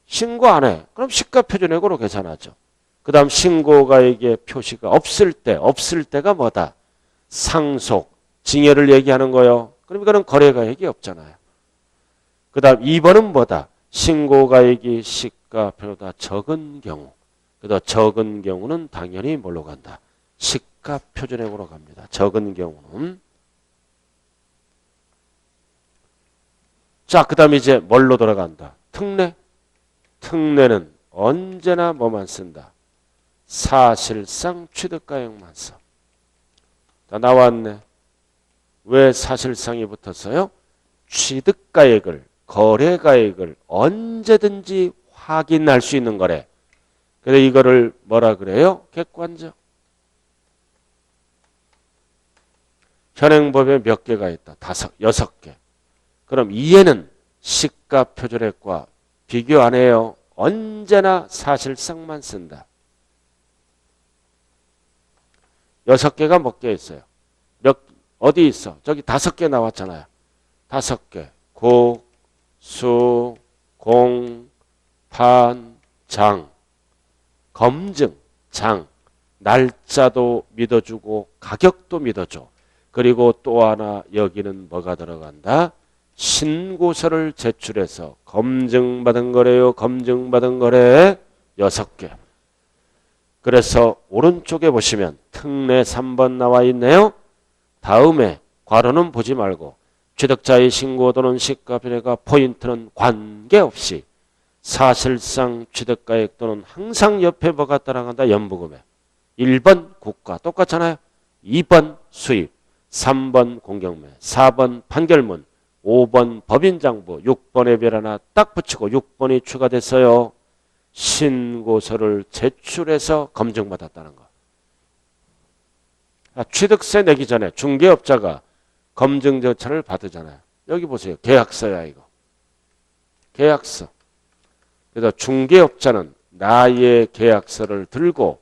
신고 안 해. 그럼 시가표준액으로 계산하죠. 그 다음 신고가액에 표시가 없을 때가 뭐다? 상속, 징여를 얘기하는 거예요. 그럼 이거는 거래가액이 없잖아요. 그 다음 2번은 뭐다? 신고가액이 시가표보다 적은 경우. 그래서 적은 경우는 당연히 뭘로 간다? 시가표준액으로 갑니다. 적은 경우는. 자, 그 다음 이제 뭘로 돌아간다? 특례. 특례는 언제나 뭐만 쓴다? 사실상 취득가액만 써. 자, 나왔네. 왜 사실상이 붙었어요? 취득가액을, 거래가액을 언제든지 확인할 수 있는 거래. 그래서 이거를 뭐라 그래요? 객관적. 현행법에 몇 개가 있다? 6개. 그럼 이해는 시가표준액과 비교 안 해요. 언제나 사실상만 쓴다. 6개가 몇 개 있어요? 어디 있어? 저기 5개 나왔잖아요. 5개. 국, 수, 공, 판, 장. 검증, 장. 날짜도 믿어주고 가격도 믿어줘. 그리고 또 하나 여기는 뭐가 들어간다? 신고서를 제출해서 검증받은 거래요. 검증받은 거래 6개. 그래서 오른쪽에 보시면 특례 3번 나와 있네요. 다음에 괄호는 보지 말고 취득자의 신고 또는 시가표준액과 포인트는 관계없이 사실상 취득가액 또는 항상 옆에 뭐가 따라간다? 연부금액. 1번 국가 똑같잖아요. 2번 수입, 3번 공경매, 4번 판결문, 5번 법인장부, 6번의 별 하나 딱 붙이고 6번이 추가됐어요. 신고서를 제출해서 검증받았다는 거. 취득세 내기 전에 중개업자가 검증 절차를 받으잖아요. 여기 보세요. 계약서야 이거. 계약서. 그래서 중개업자는 나의 계약서를 들고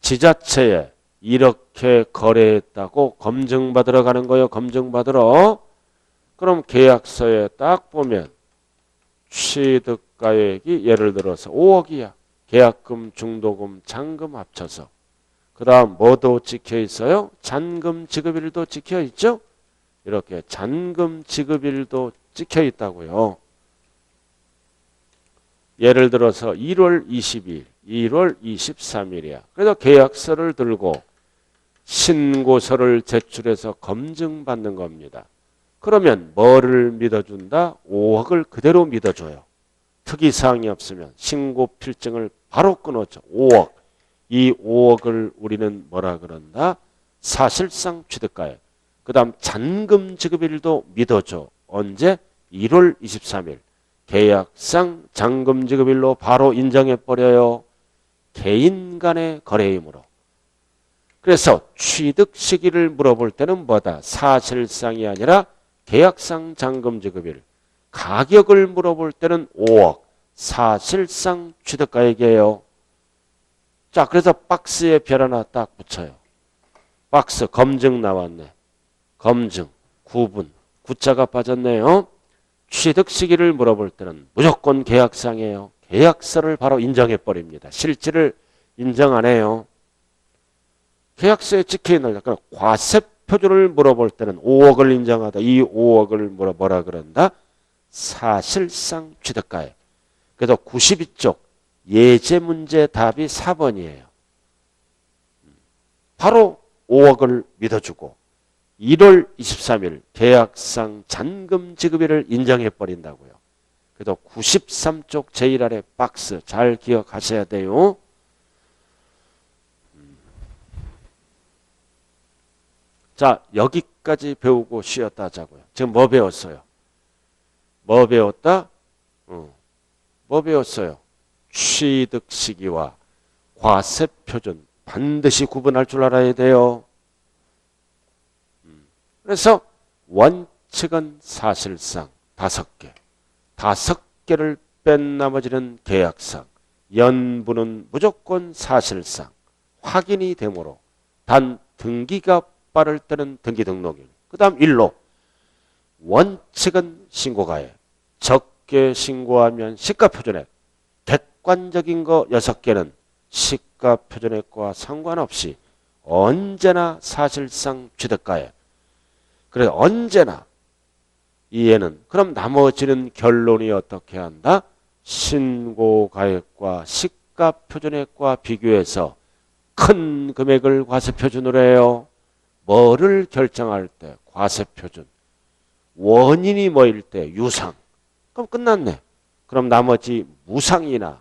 지자체에 이렇게 거래했다고 검증받으러 가는 거예요. 검증받으러. 그럼 계약서에 딱 보면 취득가액이 예를 들어서 5억이야. 계약금, 중도금, 잔금 합쳐서. 그 다음 뭐도 찍혀 있어요? 잔금 지급일도 찍혀 있죠? 이렇게 잔금 지급일도 찍혀 있다고요. 예를 들어서 1월 22일, 1월 23일이야. 그래서 계약서를 들고 신고서를 제출해서 검증받는 겁니다. 그러면 뭐를 믿어준다? 5억을 그대로 믿어줘요. 특이사항이 없으면 신고 필증을 바로 끊어줘. 5억. 이 5억을 우리는 뭐라 그런다? 사실상 취득가액. 그 다음 잔금 지급일도 믿어줘. 언제? 1월 23일. 계약상 잔금 지급일로 바로 인정해버려요. 개인 간의 거래이므로. 그래서 취득 시기를 물어볼 때는 뭐다? 사실상이 아니라 계약상 잔금 지급일. 가격을 물어볼 때는 5억. 사실상 취득가액이에요. 자, 그래서 박스에 별 하나 딱 붙여요. 박스 검증 나왔네. 검증, 구분, 구자가 빠졌네요. 취득 시기를 물어볼 때는 무조건 계약상이에요. 계약서를 바로 인정해버립니다. 실질을 인정 안 해요. 계약서에 찍혀있는 약간 과세표준을 물어볼 때는 5억을 인정하다. 이 5억을 뭐라 그런다? 사실상 취득가액. 그래서 92쪽 예제 문제 답이 4번이에요. 바로 5억을 믿어주고 1월 23일 계약상 잔금 지급일을 인정해버린다고요. 그래서 93쪽 제일 아래 박스 잘 기억하셔야 돼요. 자, 여기까지 배우고 쉬었다 하자고요. 지금 뭐 배웠어요? 뭐 배웠다? 뭐 배웠어요? 취득 시기와 과세 표준 반드시 구분할 줄 알아야 돼요. 그래서 원칙은 사실상 5개. 5개를 뺀 나머지는 계약상. 연부는 무조건 사실상. 확인이 되므로 단 등기가 빠를 때는 등기 등록일. 그 다음 일로. 원칙은 신고가액. 적게 신고하면 시가표준액. 객관적인 거 6개는 시가표준액과 상관없이 언제나 사실상 취득가액. 그래서 언제나 이해는 그럼 나머지는 결론이 어떻게 한다? 신고가액과 시가표준액과 비교해서 큰 금액을 과세표준으로 해요. 뭐를 결정할 때? 과세표준. 원인이 뭐일 때? 유상. 그럼 끝났네. 그럼 나머지 무상이나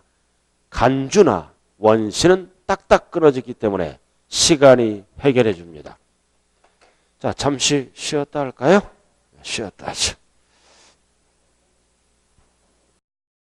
간주나 원시는 딱딱 끊어지기 때문에 시간이 해결해 줍니다. 자, 잠시 쉬었다 할까요? 쉬었다 하죠.